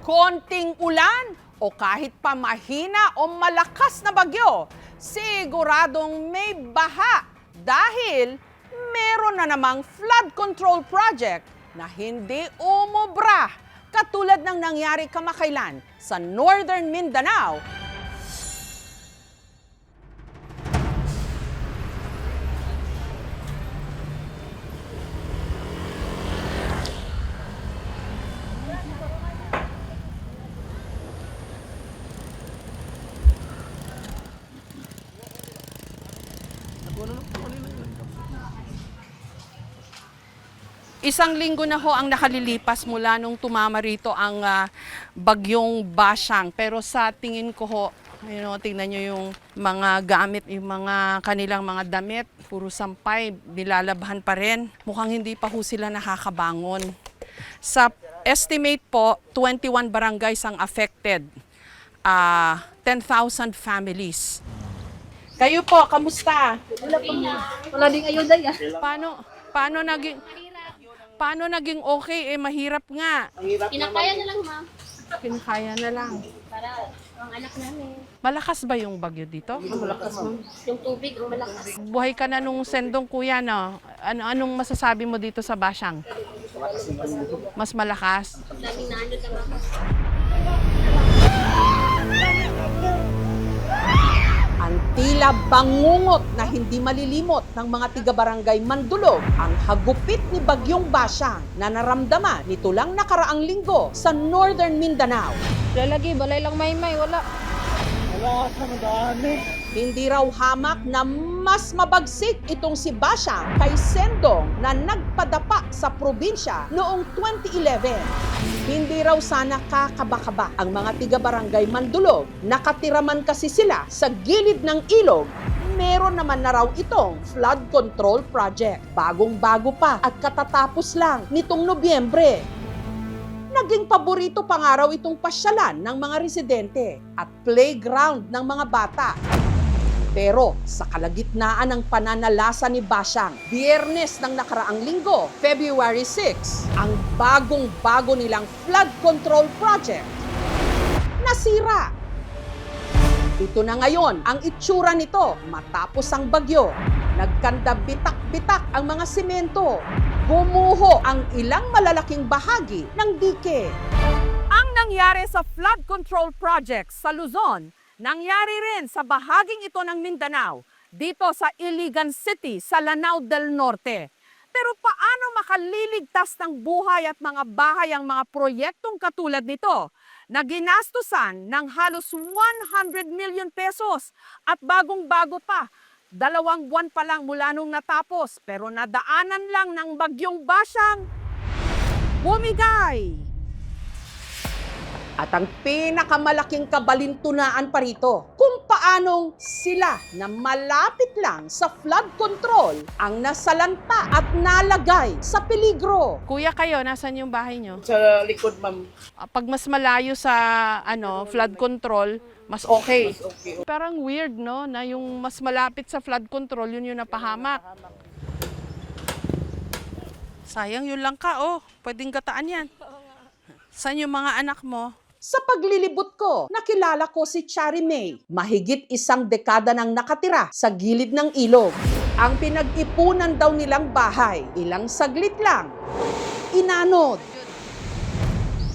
konting ulan o kahit pa mahina o malakas na bagyo, siguradong may baha dahil meron na namang flood control project na hindi umubra katulad ng nangyari kamakailan sa Northern Mindanao. Isang linggo na ho ang nakalilipas mula nung tumama rito ang bagyong Bashang. Pero sa tingin ko ho, tingnan nyo yung mga gamit, yung mga kanilang mga damit, puro sampay, nilalabahan pa rin. Mukhang hindi pa ho sila nakakabangon. Sa estimate po, 21 barangays ang affected. 10,000 families. Kayo po, kamusta? Wala ding ayuda ya. Paano naging okay? Mahirap nga. Kinakaya na lang, ma'am. Kinakaya na lang. Para ang anak namin. Malakas ba yung bagyo dito? Malakas, ma'am. Yung tubig, ang malakas. Buhay ka na nung sendong kuya, no? Anong masasabi mo dito sa Bashang? Mas malakas? Daming naano na, ma'am. Ang tila bangungot na hindi malilimot ng mga tiga-barangay Mandulog ang hagupit ni Bagyong Bashang na naramdaman nito lang nakaraang linggo sa Northern Mindanao. Lalagi, balay lang may wala. Hindi raw hamak na mas mabagsik itong si Bashang kay Sendong na nagpadapa sa probinsya noong 2011. Hindi raw sana kakaba-kaba ang mga tiga-barangay Mandulog. Nakatiraman kasi sila sa gilid ng ilog. Meron naman na raw itong flood control project. Bagong-bago pa at katatapos lang nitong Nobyembre. Naging paborito pa nga raw itong pasyalan ng mga residente at playground ng mga bata. Pero sa kalagitnaan ng pananalasa ni Bashang, Biyernes ng nakaraang linggo, February 6, ang bagong-bago nilang flood control project nasira. Ito na ngayon ang itsura nito matapos ang bagyo. Nagkanda bitak-bitak ang mga simento. Gumuho ang ilang malalaking bahagi ng dike. Ang nangyari sa flood control project sa Luzon, nangyari rin sa bahaging ito ng Mindanao, dito sa Iligan City sa Lanao del Norte. Pero paano makaliligtas ng buhay at mga bahay ang mga proyektong katulad nito na ginastusan ng halos 100 million pesos at bagong-bago pa? 2 buwan pa lang mula nung natapos, pero nadaanan lang ng Bagyong Bashang, bumigay. At ang pinakamalaking kabalintunaan pa rito, kung paanong sila na malapit lang sa flood control ang nasalanta at nalagay sa peligro. Kuya, kayo, nasan yung bahay nyo? Sa likod, ma'am. Pag mas malayo sa flood control, mas okay. Parang weird, no? Na yung mas malapit sa flood control, yun yung napahamak. Sayang, yun lang ka, oh. Pwedeng gataan yan. Saan yung mga anak mo? Sa paglilibot ko, nakilala ko si Chari May. Mahigit 1 dekada nang nakatira sa gilid ng ilog. Ang pinag-ipunan daw nilang bahay, ilang saglit lang, inanod.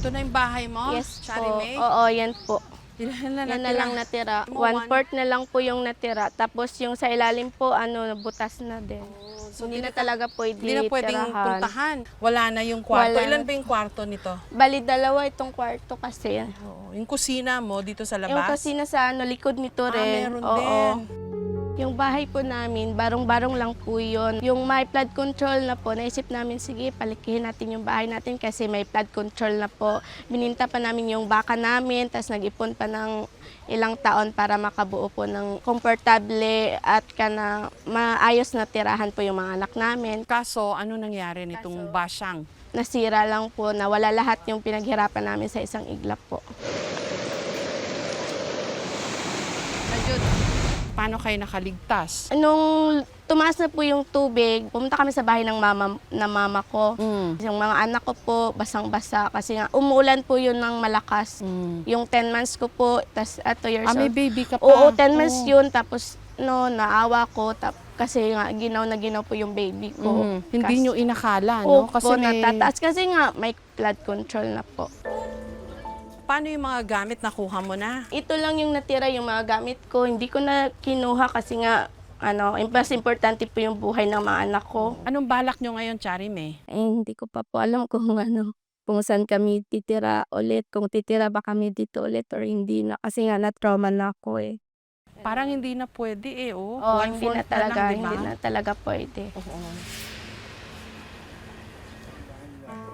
Ito na yung bahay mo, Yes Chari po. May? Oo, yan po. Yan Yan na lang natira. Mo, 1/4 na lang po yung natira. Tapos yung sa ilalim po, butas na din. So, Hindi na talaga pwede Hindi na pwedeng tirahan. puntahan. Wala na yung kwarto. Wala Ilan na. ba yung kwarto nito? Bali, 2 itong kwarto kasi. Oo. Yung kusina mo dito sa labas? Yung kusina sa likod nito rin. meron Oo. din. Yung bahay po namin, barong-barong lang po yun. Yung may flood control na po, naisip namin, sige, palikihin natin yung bahay natin kasi may flood control na po. Bininta pa namin yung baka namin, tapos nag-ipon pa ng ilang taon para makabuo po ng komportable at maayos na tirahan po yung mga anak namin. Kaso, ano nangyari nitong Bashang? Nasira lang po, nawala lahat yung pinaghirapan namin sa isang iglap po. Paano kayo nakaligtas? Nung tumaas na po yung tubig, pumunta kami sa bahay ng mama ko. Yung mga anak ko po, basang-basa kasi nga umuulan po yun ng malakas. Yung 10 months ko po, tas 2 years May old. baby ka pa. Oo, 10 months yun. Tapos naawa ko. Kasi nga ginaw na ginaw po yung baby ko. Hindi nyo inakala, Oo no? Kasi po, natataas. Kasi nga may blood control na po. Paano yung mga gamit nakuha mo na? Ito lang yung natira, yung mga gamit ko. Hindi ko na kinuha kasi nga, mas importante po yung buhay ng mga anak ko. Anong balak nyo ngayon, Charime? Hindi ko pa po alam kung saan kami titira ulit, kung titira ba kami dito ulit or hindi na. Kasi nga na-trauma na ako eh. Parang hindi na pwede eh, oh. Hindi na talaga, hindi na talaga pwede.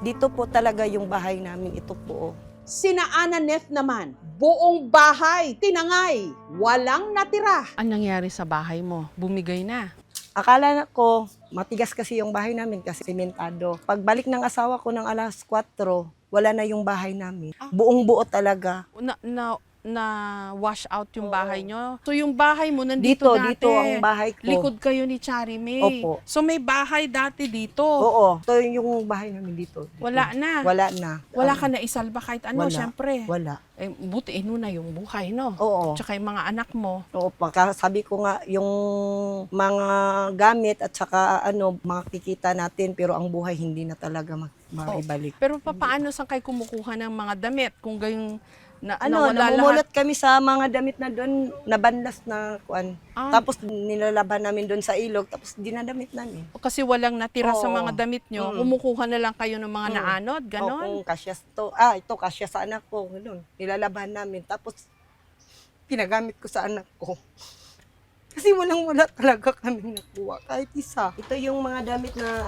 Dito po talaga yung bahay namin, ito po. Sina Ana Nef naman, buong bahay, tinangay, walang natira. Ang nangyari sa bahay mo? Bumigay na. Akala ko, matigas kasi yung bahay namin kasi simentado. Pagbalik ng asawa ko ng alas 4, wala na yung bahay namin. Buong buo talaga. Na wash out yung bahay nyo. So yung bahay mo nandito dati. Dito ang bahay ko. Likod kayo ni Charime. Opo. So may bahay dati dito. Oo, ito yung bahay namin dito. Wala na. Wala na. Wala ka na isalba kahit ano, Wala. syempre. Wala. Buti na yung buhay, no? Oo. Tsaka yung mga anak mo. Oo, sabi ko nga, yung mga gamit at saka makikita natin, pero ang buhay hindi na talaga maibalik. Pero paano saan kayo kumukuha ng mga damit? Kung gayong nawala namumulot lahat? kami sa mga damit na doon, nabanlas na kuan. Ah. Tapos nilalaban namin doon sa ilog, tapos dinadamit namin. Kasi walang natira sa Oo. mga damit nyo, kumukuha na lang kayo ng mga naanod, O ganon? kung kasya ito kasya sa anak ko, gano'n. Nilalaban namin, tapos pinagamit ko sa anak ko. Kasi wala talaga kami nakuha, kahit isa. Ito yung mga damit na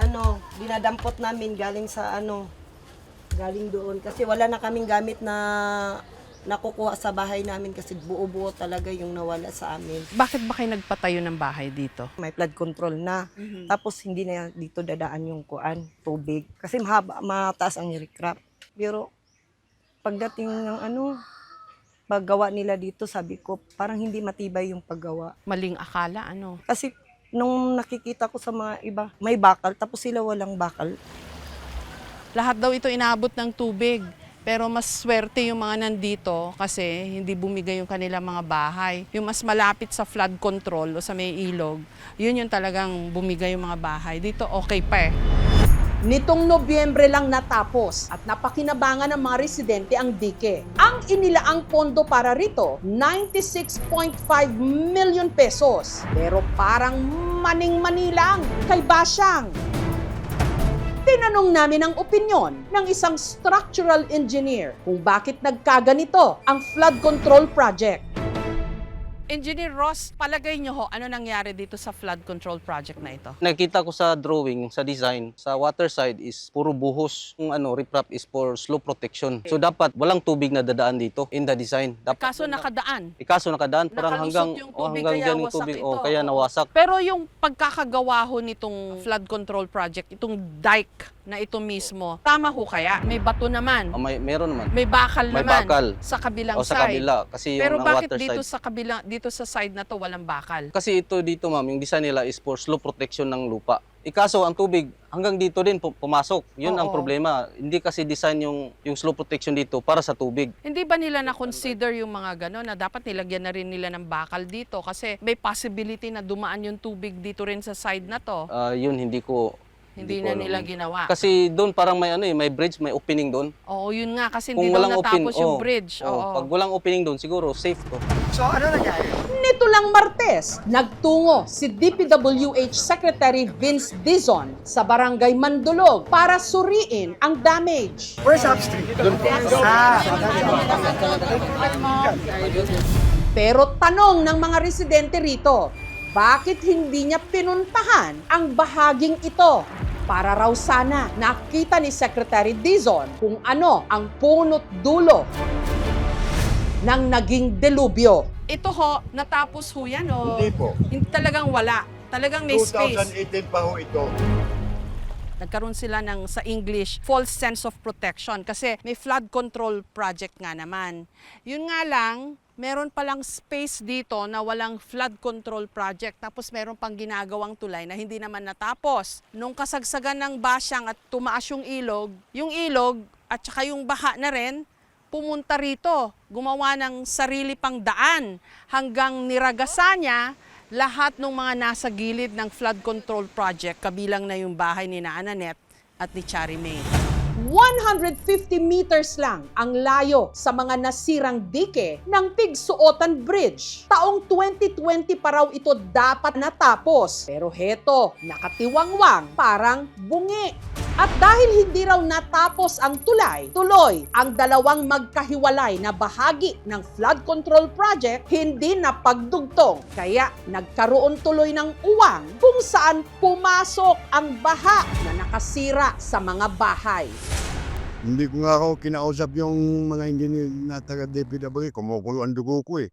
dinadampot namin galing sa galing doon. Kasi wala na kaming gamit na nakukuha sa bahay namin kasi buo-buo talaga yung nawala sa amin. Bakit ba kayo nagpatayo ng bahay dito? May flood control na. Tapos hindi na dito dadaan yung tubig. Kasi mataas ang recrap. Pero pagdating ng paggawa nila dito, sabi ko, parang hindi matibay yung paggawa. Maling akala, ano? Kasi nung nakikita ko sa mga iba, may bakal, tapos sila walang bakal. Lahat daw ito inaabot ng tubig. Pero mas swerte yung mga nandito kasi hindi bumigay yung kanilang mga bahay. Yung mas malapit sa flood control o sa may ilog, yun yung talagang bumigay yung mga bahay. Dito okay pa eh. Nitong Nobyembre lang natapos at napakinabangan ng mga residente ang dike. Ang inilaang pondo para rito, 96.5 million pesos. Pero parang maning-mani lang kay Basyang. Tinanong namin ang opinyon ng isang structural engineer kung bakit nagkaganito ang flood control project. Engineer Ross, palagay nyo ho, ano nangyari dito sa flood control project na ito? Nakita ko sa drawing, sa design, sa water side is puro buhos. Yung riprap is for slope protection. So dapat walang tubig na dadaan dito in the design. Dapat Kaso nakadaan. kaso nakadaan parang Nakalusot hanggang yung tubig, hanggang kaya dyan yung wasak tubig. ito. Kaya nawasak. Pero yung pagkakagawa ho nitong flood control project, itong dike na ito mismo, tama ho kaya? May bato naman. Meron naman. May bakal May naman bakal. sa kabilang O sa side. kabila kasi yung Pero ang bakit water dito side. sa kabilang dito sa side na to walang bakal? Kasi ito dito ma'am, yung design nila is for slope protection ng lupa. Ikaso ang tubig hanggang dito din pumasok. Yun ang Oo. problema. Hindi kasi design yung slope protection dito para sa tubig. Hindi ba nila na-consider yung mga gano'n na dapat nilagyan na rin nila ng bakal dito kasi may possibility na dumaan yung tubig dito rin sa side na to? Yun hindi ko Hindi ko na alam. nila ginawa. Kasi doon parang may bridge, may opening doon. Oo, yun nga kasi hindi daw natapos yung bridge. Oo. Pag walang opening doon, siguro safe to. Nito lang Martes, nagtungo si DPWH Secretary Vince Dizon sa Barangay Mandulog para suriin ang damage. Pero tanong ng mga residente rito, bakit hindi niya pinuntahan ang bahaging ito? Para raw sana nakita ni Secretary Dizon kung ano ang punot dulo ng naging delubyo. Ito ho, natapos ho yan o? Hindi po. Hindi talagang wala. Talagang may space. 2018 pa ho ito. Nagkaroon sila ng, sa English, false sense of protection kasi may flood control project nga naman. Yun nga lang, meron palang space dito na walang flood control project. Tapos meron pang ginagawang tulay na hindi naman natapos. Nung kasagsagan ng Basyang at tumaas yung ilog at saka yung baha na rin, pumunta rito. Gumawa ng sarili pang daan hanggang niragasan niya lahat ng mga nasa gilid ng flood control project, kabilang na yung bahay ni Ananet at ni Chari May. 150 meters lang ang layo sa mga nasirang dike ng Pigsuotan Bridge. Taong 2020 pa raw ito dapat natapos. Pero heto, nakatiwangwang, parang bungi. At dahil hindi raw natapos ang tuloy ang dalawang magkahiwalay na bahagi ng flood control project hindi napagdugtong. Kaya nagkaroon tuloy ng uwang kung saan pumasok ang baha na nakasira sa mga bahay. Hindi ko nga ako kinausap yung mga engineer na taga-DPW. Kumukulo ang dugo ko eh.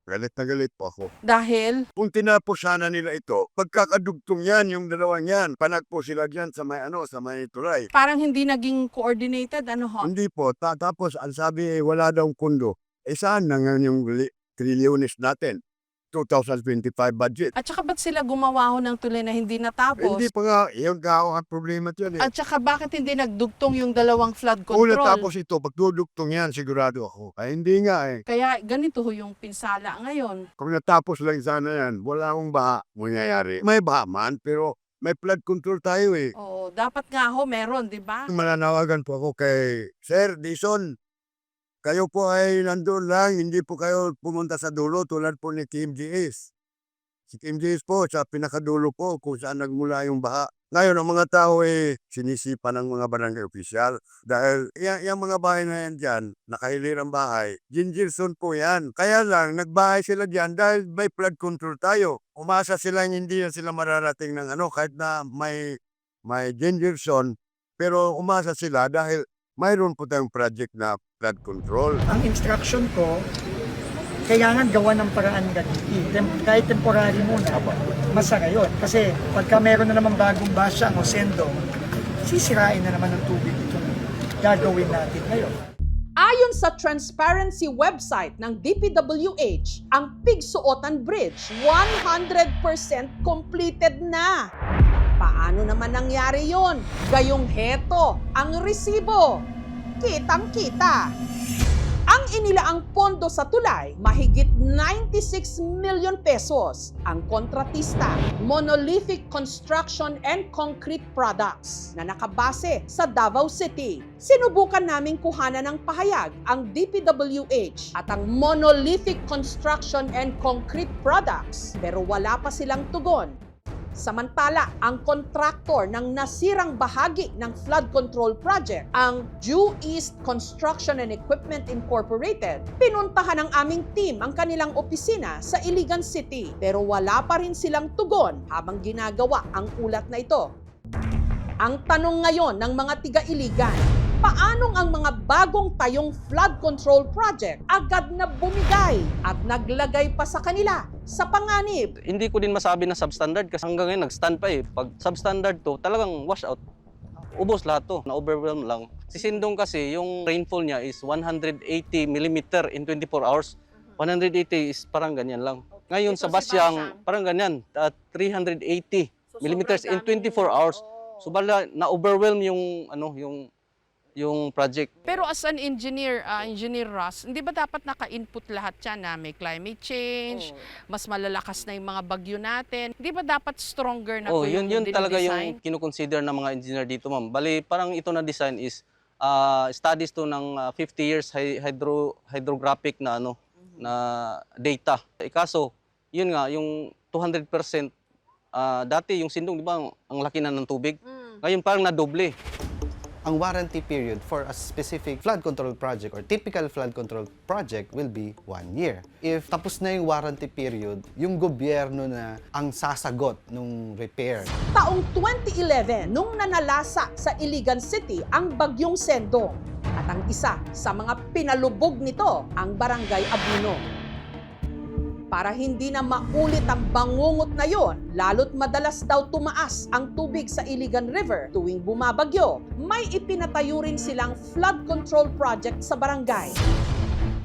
Galit na galit po ako. Dahil Kung tinapos sana nila ito, pagkakadugtong yan, yung dalawang yan, panagpo sila dyan sa may sa may tulay. parang hindi naging coordinated, ano ho? Hindi po, tapos ang sabi wala daw kundo. Saan na nga yung trilyones natin? 2025 budget. At saka ba't sila gumawa ho ng tulay na hindi natapos? Hindi pa nga, yung kao ang problema dyan eh. At saka bakit hindi nagdugtong yung dalawang flood Kung control? natapos ito, pagdudugtong yan, sigurado ako. Ay hindi nga eh. Kaya ganito ho yung pinsala ngayon. Kung natapos lang sana yan, wala akong baha mangyayari. May baha man, pero may flood control tayo eh. Oo, dapat nga ho meron, di ba? Mananawagan po ako kay Sir Dison. Kayo po ay nandun lang, hindi po kayo pumunta sa dulo tulad po ni Kim G.S. Si Kim G.S. po, sa pinakadulo po kung saan nagmula yung baha. Ngayon, ang mga tao ay sinisipan ng mga barangay official dahil yung mga bahay na yan dyan, nakahilirang bahay, Gingerson po yan. Kaya lang, nagbahay sila dyan dahil may flood control tayo. Umasa sila hindi na sila mararating ng kahit na may Gingerson, pero umasa sila dahil mayroon po tayong project na flood control. Ang instruction ko, kailangan gawa ng paraan kahit temporary muna, masara yun. Kasi pagka meron na naman bagong Basyang o Sendong, sisirain na naman ng tubig ito. Gagawin natin ngayon. Ayon sa transparency website ng DPWH, ang Pigsuotan Bridge 100% completed na. Paano naman nangyari yon? Gayong heto, ang resibo. Kitang-kita. Ang inilaang pondo sa tulay, mahigit 96 million pesos. Ang kontratista, Monolithic Construction and Concrete Products, na nakabase sa Davao City. Sinubukan naming kuhanan ng pahayag ang DPWH at ang Monolithic Construction and Concrete Products, pero wala pa silang tugon. Samantala, ang kontraktor ng nasirang bahagi ng flood control project, ang Due East Construction and Equipment Incorporated, pinuntahan ng aming team ang kanilang opisina sa Iligan City, pero wala pa rin silang tugon habang ginagawa ang ulat na ito. Ang tanong ngayon ng mga tiga-Iligan, paanong ang mga bagong tayong flood control project agad na bumigay at naglagay pa sa kanila sa panganib? Hindi ko din masabi na substandard kasi hanggang ngayon nag-stand pa eh. Pag substandard to, talagang wash out. Ubos lahat to, na-overwhelm lang. Si Sindong kasi, yung rainfall niya is 180 mm in 24 hours. 180 is parang ganyan lang. Ngayon sa Basyang, parang ganyan, 380 mm in 24 hours. So bala, na-overwhelm yung project. Pero as an engineer, Engineer Ross, hindi ba dapat naka-input lahat yan na may climate change, mas malalakas na yung mga bagyo natin? Hindi ba dapat stronger na po Yun yung talaga dinidesign? yung kinukonsider ng mga engineer dito, ma'am. Bali, parang ito na design is studies to ng 50 years hydrographic na na data. Kaso, yun nga, yung 200%, dati yung Sindong, di ba, ang laki na ng tubig. Ngayon parang nadoble. Ang warranty period for a specific flood control project or typical flood control project will be 1 year. If tapos na yung warranty period, yung gobyerno na ang sasagot ng repair. Taong 2011, nung nanalasa sa Iligan City ang bagyong Sendong. At ang isa sa mga pinalubog nito, ang Barangay Abuno. Para hindi na maulit ang bangungot na yon, lalo't madalas daw tumaas ang tubig sa Iligan River tuwing bumabagyo, may ipinatayo rin silang flood control project sa barangay.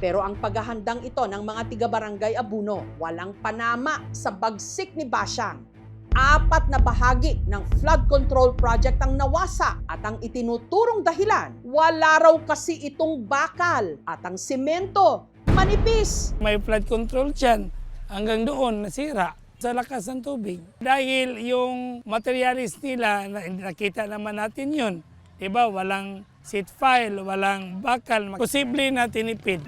Pero ang paghahandang ito ng mga tiga-barangay Abuno, walang panama sa bagsik ni Basyang. 4 na bahagi ng flood control project ang nawasa at ang itinuturong dahilan, wala raw kasi itong bakal at ang semento manipis. May flood control dyan. Hanggang doon, nasira sa lakas ng tubig. Dahil yung materialis nila, nakita naman natin yun. Diba, walang seat file, walang bakal. Posible na tinipid.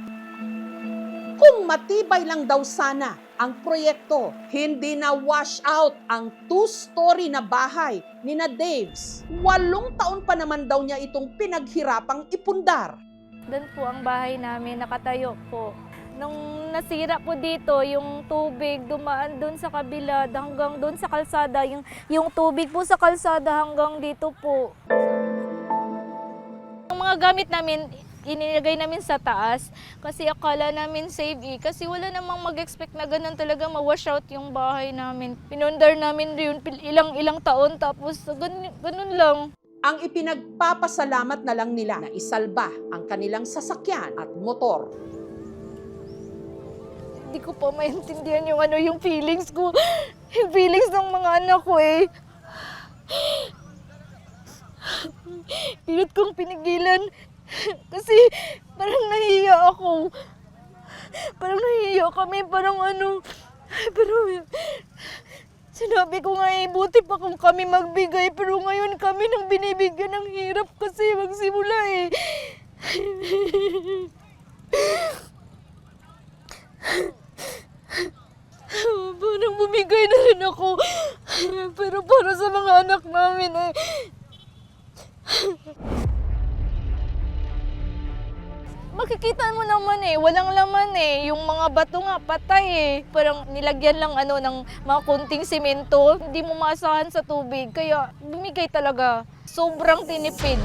Kung matibay lang daw sana ang proyekto, hindi na wash out ang 2-story na bahay ni na Daves. 8 taon pa naman daw niya itong pinaghirapang ipundar. Doon po ang bahay namin, nakatayo po. Nung nasira po dito, yung tubig dumaan doon sa kabila hanggang doon sa kalsada. Yung tubig po sa kalsada hanggang dito po. Ang mga gamit namin, inilagay namin sa taas kasi akala namin safe kasi wala namang mag-expect na ganun talaga ma-wash out yung bahay namin. Pinundar namin yun ilang taon tapos ganun lang. Ang ipinagpapasalamat na lang nila na isalba ang kanilang sasakyan at motor. Hindi ko pa maintindihan yung feelings ko. Yung feelings ng mga anak ko eh. Pilit kong pinigilan. Kasi parang nahiya ako. Parang nahiya kami, parang pero sinabi ko nga buti pa kung kami magbigay, pero ngayon kami nang binibigyan ng hirap kasi magsimula eh. Parang bumigay na rin ako. Pero para sa mga anak namin eh. Makikita mo naman eh, walang laman eh. Yung mga bato nga patay eh. Parang nilagyan lang ng mga kunting simento. Hindi mo maasahan sa tubig. Kaya bumigay talaga. Sobrang tinipid.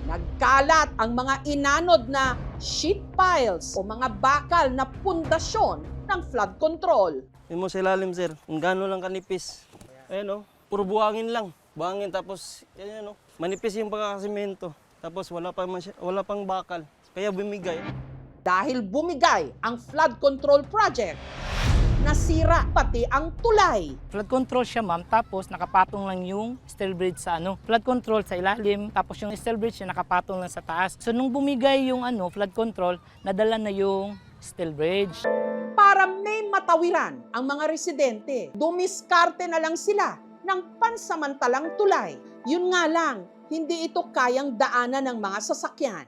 Nagkalat ang mga inanod na sheet piles o mga bakal na pundasyon ng flood control. Yung mo sa ilalim, sir, kung gano'n lang kanipis. Ayan o, puro buhangin lang. Buhangin tapos, ayan o, manipis yung pagkakasimento. Tapos wala pang bakal. Kaya bumigay. Dahil bumigay ang flood control project, nasira pati ang tulay. Flood control siya, ma'am, tapos nakapatong lang yung steel bridge sa flood control sa ilalim, tapos yung steel bridge yung nakapatong lang sa taas. So nung bumigay yung flood control, nadala na yung steel bridge. Para may matawiran ang mga residente, dumiskarte na lang sila ng pansamantalang tulay. Yun nga lang, hindi ito kayang daanan ng mga sasakyan.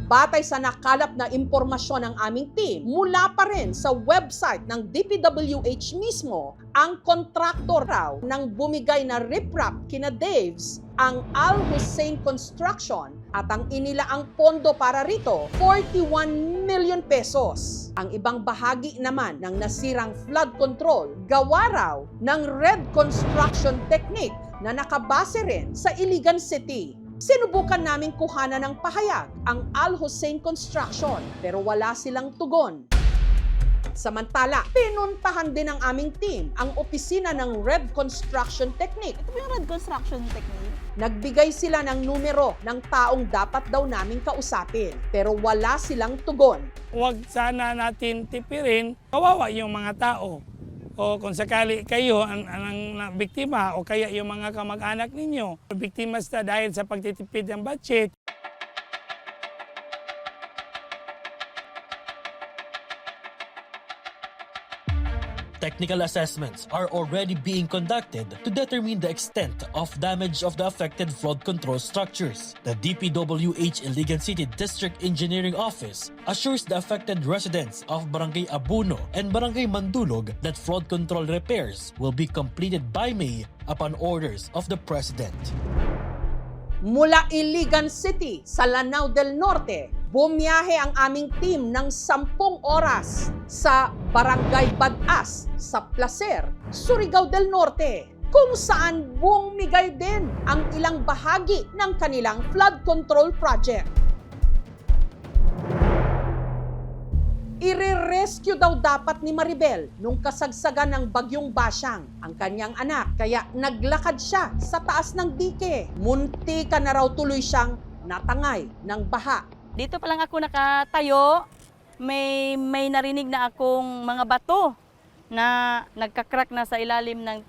Batay sa nakalap na impormasyon ng aming team, mula pa rin sa website ng DPWH mismo, ang kontraktor raw ng bumigay na riprap kina Daves, ang Al Hussein Construction, at ang inilaang pondo para rito, 41 million pesos. Ang ibang bahagi naman ng nasirang flood control, gawa raw ng Red Construction Technique na nakabase rin sa Iligan City. Sinubukan naming kuhanan ng pahayag ang Al Hussein Construction pero wala silang tugon. Samantala, pinuntahan din ng aming team ang opisina ng Red Construction Technique. Ito yung Red Construction Technique. Nagbigay sila ng numero ng taong dapat daw naming kausapin pero wala silang tugon. Huwag sana natin tipirin, kawawa yung mga tao. O kung sakali kayo ang biktima o kaya yung mga kamag-anak ninyo, biktima sa dahil sa pagtitipid ng budget. Technical assessments are already being conducted to determine the extent of damage of the affected flood control structures. The DPWH Iligan City District Engineering Office assures the affected residents of Barangay Abuno and Barangay Mandulog that flood control repairs will be completed by May upon orders of the President. Mula Iligan City sa Lanao del Norte, bumiyahe ang aming team ng 10 oras sa Barangay Badas sa Placer, Surigao del Norte, kung saan bumigay din ang ilang bahagi ng kanilang flood control project. Ire-rescue daw dapat ni Maribel nung kasagsagan ng bagyong Basyang ang kanyang anak, kaya naglakad siya sa taas ng dike. Muntika na raw tuloy siyang natangay ng baha. Dito pa lang ako nakatayo, may narinig na akong mga bato na nagkakrak na sa ilalim ng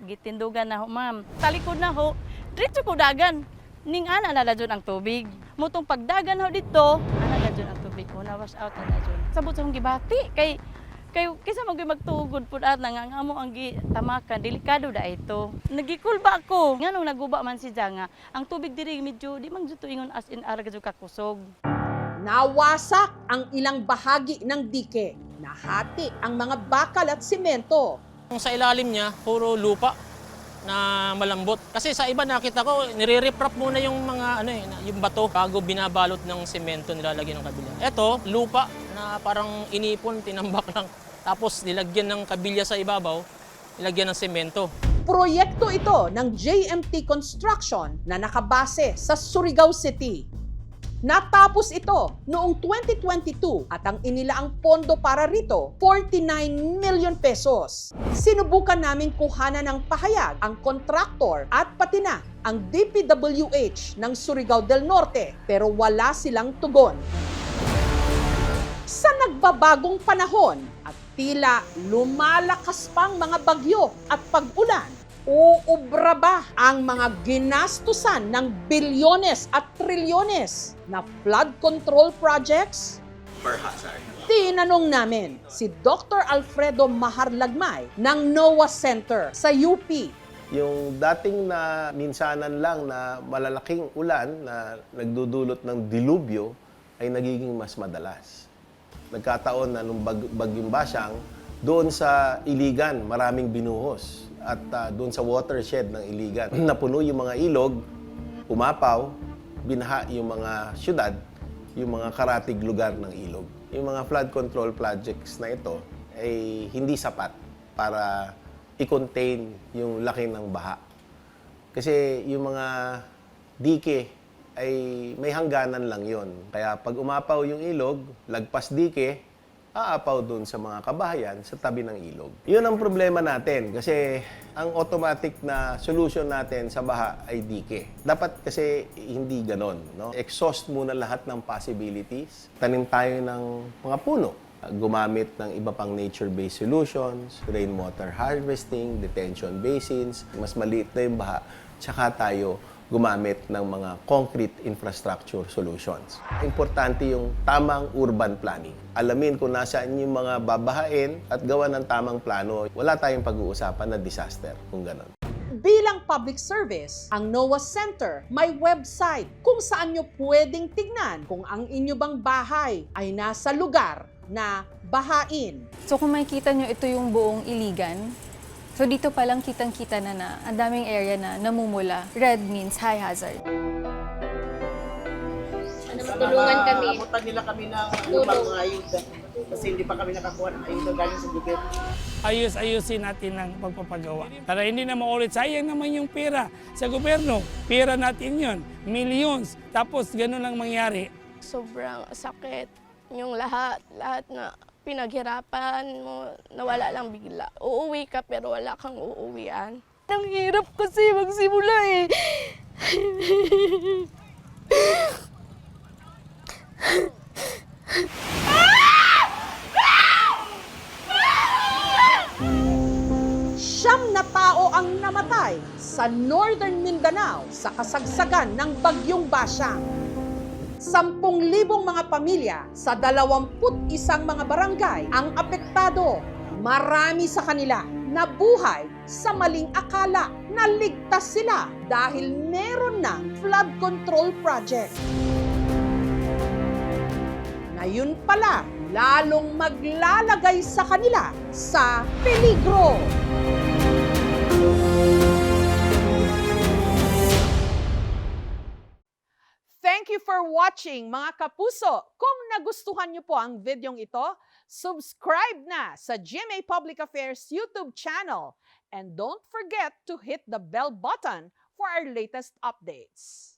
gitindugan na ho, ma'am. Talikod na ho, diretso ko dagan. Ning ana na dyan ang tubig. Mutong pagdagan ho dito, ana na dyan ang tubig ko, na-wash out na dyan. Sabot sa akong gibati, kaysa magtugod po at nangangamo ang tamakan, delikado da ito. Nagikulba ako. Nga nung naguba man si Janga, ang tubig diri medyo di man dito ingon as in ara gadyo kakusog. Nawasak ang ilang bahagi ng dike. Nahati ang mga bakal at simento. Sa ilalim niya, puro lupa na malambot. Kasi sa iba nakita ko, nire-reprap muna yung mga yung bato bago binabalot ng semento nilalagyan ng kabila. Ito, lupa na parang inipon, tinambak lang. Tapos nilagyan ng kabilya sa ibabaw, nilagyan ng semento. Proyekto ito ng JMT Construction na nakabase sa Surigao City. Natapos ito noong 2022 at ang inilaang pondo para rito, 49 million pesos. Sinubukan naming kuhanan ng pahayag ang kontraktor at pati na ang DPWH ng Surigao del Norte pero wala silang tugon. Sa nagbabagong panahon at tila lumalakas pang mga bagyo at pag-ulan, uubra ba ang mga ginastusan ng bilyones at trilyones na flood control projects? Tinanong namin si Dr. Alfredo Maharlagmay ng NOAA Center sa UP. Yung dating na minsanan lang na malalaking ulan na nagdudulot ng dilubyo ay nagiging mas madalas. Nagkataon na nung bagyong Basyang, doon sa Iligan maraming binuhos. At doon sa watershed ng Iligan, napuno yung mga ilog, umapaw, binaha yung mga syudad, yung mga karatig lugar ng ilog. Yung mga flood control projects na ito ay hindi sapat para i-contain yung laki ng baha. Kasi yung mga dike ay may hangganan lang yon. Kaya pag umapaw yung ilog, lagpas dike, aapaw dun sa mga kabahayan sa tabi ng ilog. Yun ang problema natin kasi ang automatic na solution natin sa baha ay dike. Dapat kasi hindi ganon. No? Exhaust muna lahat ng possibilities. Tanim tayo ng mga puno. Gumamit ng iba pang nature-based solutions, rainwater harvesting, detention basins, mas maliit na yung baha, tsaka tayo gumamit ng mga concrete infrastructure solutions. Importante yung tamang urban planning. Alamin kung nasaan yung mga babahain at gawa ng tamang plano. Wala tayong pag-uusapan na disaster kung ganon. Bilang public service, ang NOAA Center may website kung saan nyo pwedeng tignan kung ang inyo bang bahay ay nasa lugar na bahain. So kung makikita nyo, ito yung buong Iligan. So dito pa lang kitang-kita na ang daming area na namumula. Red means high hazard. Matulungan kami. Abutan nila kami ng lupang mga ayuda. Kasi hindi pa kami nakakuha ng ayuda galing sa gobyerno. Ayusin natin ang pagpapagawa. Para hindi na maulit, sayang naman yung pera sa gobyerno. Pera natin yun, millions. Tapos ganun lang mangyari. Sobrang sakit. Yung lahat na pinaghirapan mo, nawala lang bigla. Uuwi ka pero wala kang uuwian. Ang hirap kasi magsimula eh. Siyam na tao ang namatay sa Northern Mindanao sa kasagsagan ng Bagyong Basyang. 10,000 mga pamilya sa 21 mga barangay ang apektado. Marami sa kanila nabuhay sa maling akala na ligtas sila dahil meron ng flood control project. Ngayon pala, lalong maglalagay sa kanila sa peligro. Thank you for watching, mga kapuso. Kung nagustuhan niyo po ang videong ito, subscribe na sa GMA Public Affairs YouTube channel. And don't forget to hit the bell button for our latest updates.